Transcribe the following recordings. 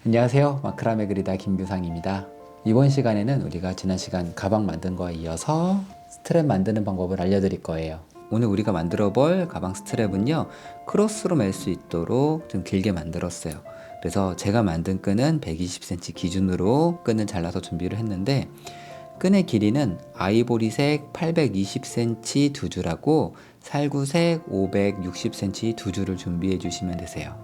안녕하세요. 마크라메 그리다 김규상입니다. 이번 시간에는 우리가 지난 시간 가방 만든 거에 이어서 스트랩 만드는 방법을 알려드릴 거예요. 오늘 우리가 만들어 볼 가방 스트랩은요, 크로스로 멜 수 있도록 좀 길게 만들었어요. 그래서 제가 만든 끈은 120cm 기준으로 끈을 잘라서 준비를 했는데, 끈의 길이는 아이보리색 820cm 두 줄하고 살구색 560cm 두 줄을 준비해 주시면 되세요.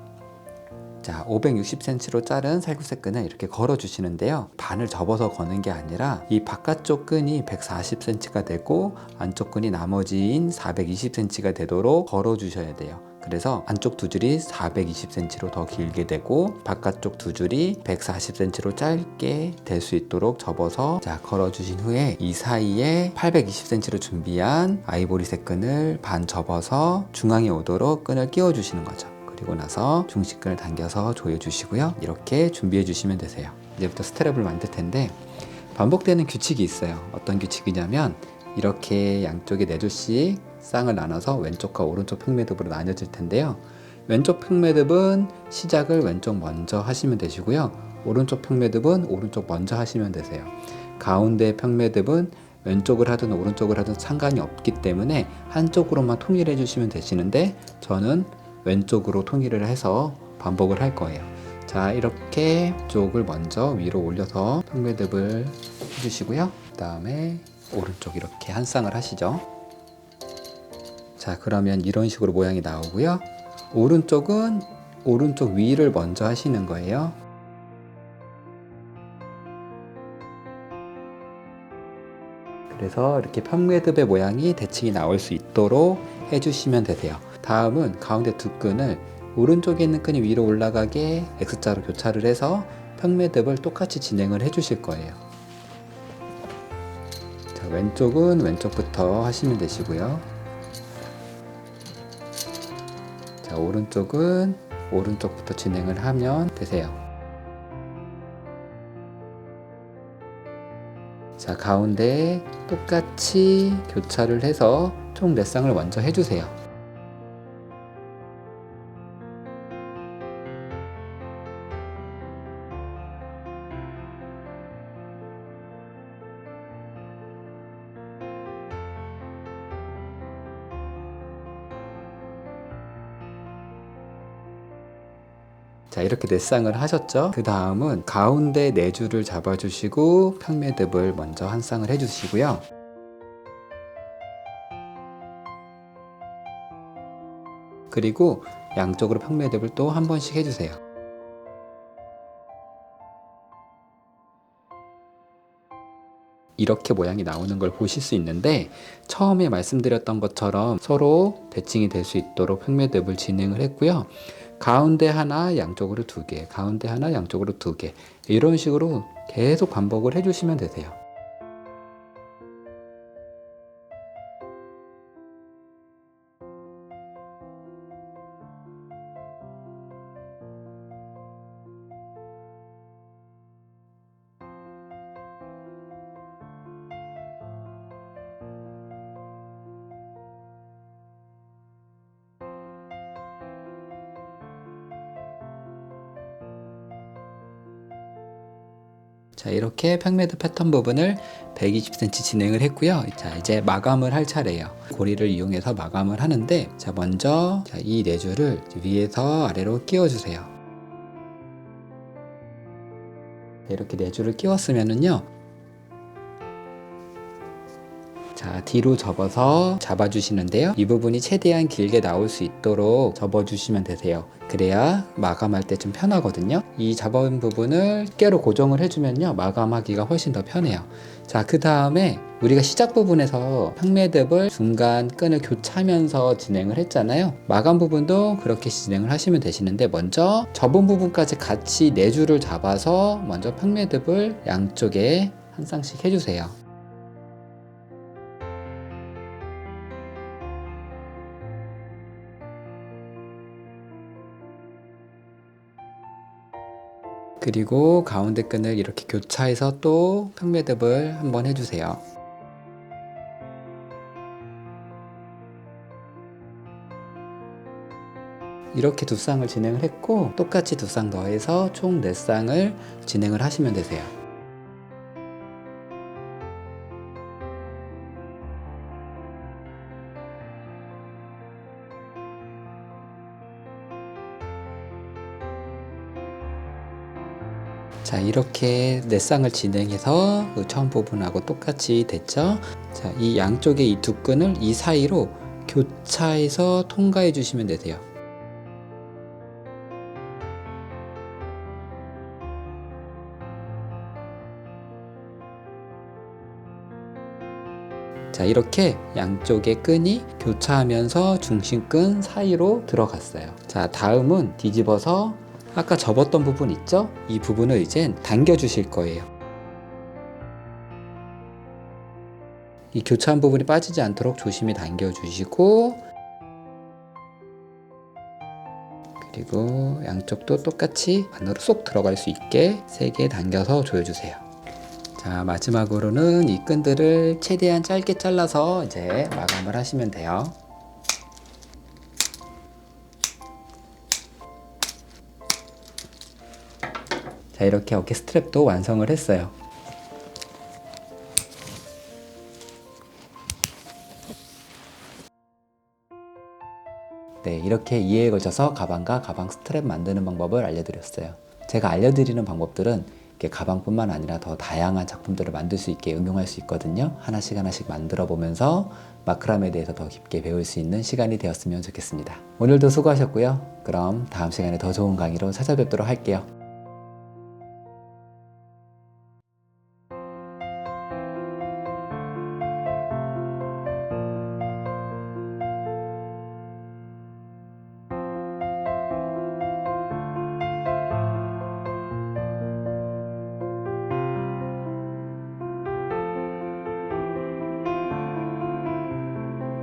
자, 560cm로 자른 살구색 끈을 이렇게 걸어 주시는데요, 반을 접어서 거는 게 아니라 이 바깥쪽 끈이 140cm가 되고 안쪽 끈이 나머지인 420cm가 되도록 걸어 주셔야 돼요. 그래서 안쪽 두 줄이 420cm로 더 길게 되고 바깥쪽 두 줄이 140cm로 짧게 될 수 있도록 접어서 걸어 주신 후에 이 사이에 820cm로 준비한 아이보리색 끈을 반 접어서 중앙에 오도록 끈을 끼워 주시는 거죠. 그리고 나서 중심끈을 당겨서 조여주시고요. 이렇게 준비해 주시면 되세요. 이제부터 스트랩을 만들 텐데, 반복되는 규칙이 있어요. 어떤 규칙이냐면, 이렇게 양쪽에 4줄씩 쌍을 나눠서 왼쪽과 오른쪽 평매듭으로 나뉘어질 텐데요. 왼쪽 평매듭은 시작을 왼쪽 먼저 하시면 되시고요. 오른쪽 평매듭은 오른쪽 먼저 하시면 되세요. 가운데 평매듭은 왼쪽을 하든 오른쪽을 하든 상관이 없기 때문에 한쪽으로만 통일해 주시면 되시는데, 저는 왼쪽으로 통일을 해서 반복을 할 거예요. 자, 이렇게 쪽을 먼저 위로 올려서 평매듭을 해주시고요. 그 다음에 오른쪽 이렇게 한 쌍을 하시죠. 자, 그러면 이런 식으로 모양이 나오고요. 오른쪽은 오른쪽 위를 먼저 하시는 거예요. 그래서 이렇게 평매듭의 모양이 대칭이 나올 수 있도록 해주시면 되세요. 다음은 가운데 두 끈을 오른쪽에 있는 끈이 위로 올라가게 X자로 교차를 해서 평매듭을 똑같이 진행을 해 주실 거예요. 자, 왼쪽은 왼쪽부터 하시면 되시고요. 자, 오른쪽은 오른쪽부터 진행을 하면 되세요. 자, 가운데 똑같이 교차를 해서 총 4쌍을 먼저 해주세요. 자, 이렇게 4쌍을 하셨죠? 그 다음은 가운데 4줄을 잡아주시고 평매듭을 먼저 한 쌍을 해주시고요. 그리고 양쪽으로 평매듭을 또 한 번씩 해주세요. 이렇게 모양이 나오는 걸 보실 수 있는데, 처음에 말씀드렸던 것처럼 서로 대칭이 될 수 있도록 평매듭을 진행을 했고요. 가운데 하나, 양쪽으로 2개, 가운데 하나, 양쪽으로 2개, 이런 식으로 계속 반복을 해주시면 되세요. 자, 이렇게 평매듭 패턴 부분을 120cm 진행을 했고요. 자, 이제 마감을 할 차례예요. 고리를 이용해서 마감을 하는데, 자, 먼저 이 4줄을 위에서 아래로 끼워주세요. 이렇게 4줄을 끼웠으면은요, 자, 뒤로 접어서 잡아주시는데요, 이 부분이 최대한 길게 나올 수 있도록 접어주시면 되세요. 그래야 마감할 때 좀 편하거든요. 이 잡아온 부분을 깨로 고정을 해주면요, 마감하기가 훨씬 더 편해요. 자, 그 다음에 우리가 시작 부분에서 평매듭을 중간 끈을 교차하면서 진행을 했잖아요. 마감 부분도 그렇게 진행을 하시면 되시는데, 먼저 접은 부분까지 같이 4줄을 잡아서 먼저 평매듭을 양쪽에 한 쌍씩 해주세요. 그리고 가운데 끈을 이렇게 교차해서 또 평매듭을 한번 해주세요. 이렇게 두 쌍을 진행을 했고 똑같이 두 쌍 더해서 총 4쌍을 진행을 하시면 되세요. 자, 이렇게 4쌍을 진행해서 그 처음 부분하고 똑같이 됐죠. 자, 이 양쪽의 이 두 끈을 이 사이로 교차해서 통과해 주시면 되세요. 자, 이렇게 양쪽의 끈이 교차하면서 중심끈 사이로 들어갔어요. 자, 다음은 뒤집어서 아까 접었던 부분 있죠? 이 부분을 이젠 당겨 주실 거예요. 이 교차한 부분이 빠지지 않도록 조심히 당겨 주시고, 그리고 양쪽도 똑같이 안으로 쏙 들어갈 수 있게 3개 당겨서 조여주세요. 자, 마지막으로는 이 끈들을 최대한 짧게 잘라서 이제 마감을 하시면 돼요. 자, 이렇게 어깨 스트랩도 완성을 했어요. 네, 이렇게 2회에 걸쳐서 가방과 가방 스트랩 만드는 방법을 알려드렸어요. 제가 알려드리는 방법들은 이렇게 가방뿐만 아니라 더 다양한 작품들을 만들 수 있게 응용할 수 있거든요. 하나씩 만들어 보면서 마크라메에 대해서 더 깊게 배울 수 있는 시간이 되었으면 좋겠습니다. 오늘도 수고하셨고요. 그럼 다음 시간에 더 좋은 강의로 찾아뵙도록 할게요.